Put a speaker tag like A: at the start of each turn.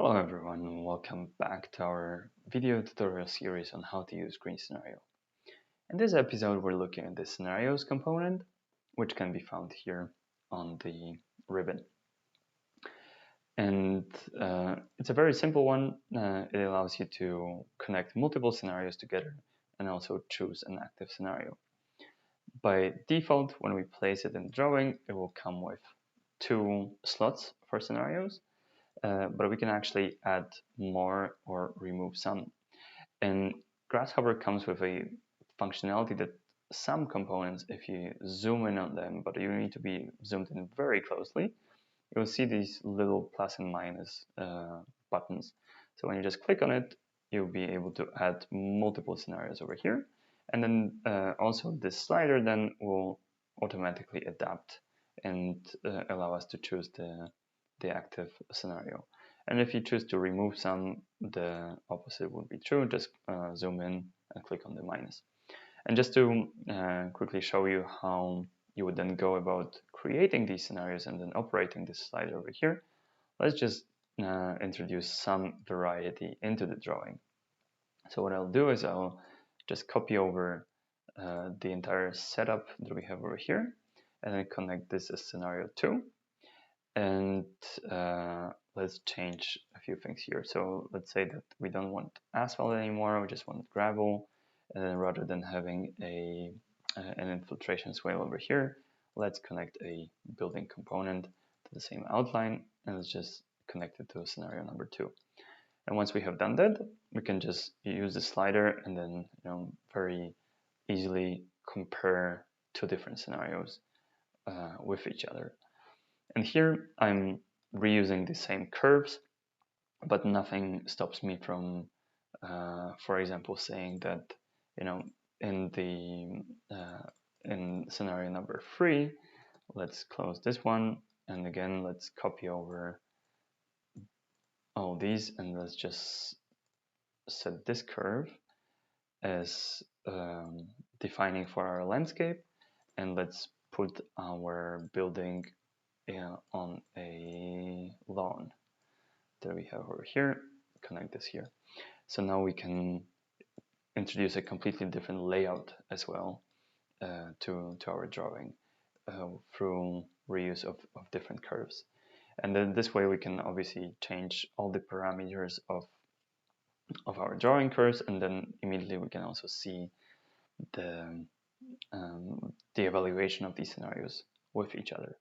A: Hello everyone, and welcome back to our video tutorial series on how to use GreenScenario. In this episode, we're looking at the scenarios component, which can be found here on the ribbon. And it's a very simple one. It allows you to connect multiple scenarios together and also choose an active scenario. By default, when we place it in the drawing, it will come with 2 slots for scenarios. But we can actually add more or remove some. And Grasshopper comes with a functionality that some components, if you zoom in on them, but you need to be zoomed in very closely, you'll see these little plus and minus buttons. So when you just click on it, you'll be able to add multiple scenarios over here. And then also this slider then will automatically adapt and allow us to choose the active scenario. And if you choose to remove some, the opposite would be true. Just zoom in and click on the minus. And just to quickly show you how you would then go about creating these scenarios and then operating this slider over here, let's just introduce some variety into the drawing. So what I'll do is I'll just copy over the entire setup that we have over here and then connect this as scenario 2. And let's change a few things here. So let's say that we don't want asphalt anymore, we just want gravel. And then rather than having an infiltration swale over here, let's connect a building component to the same outline, and let's just connect it to scenario number 2. And once we have done that, we can just use the slider and then very easily compare 2 different scenarios with each other. And here I'm reusing the same curves, but nothing stops me from, for example, saying that in scenario number 3, let's close this one, and again let's copy over all these, and let's just set this curve as defining for our landscape, and let's put our building on a lawn that we have over here, connect this here. So now we can introduce a completely different layout as well to our drawing through reuse of different curves. And then this way we can obviously change all the parameters of our drawing curves, and then immediately we can also see the evaluation of these scenarios with each other.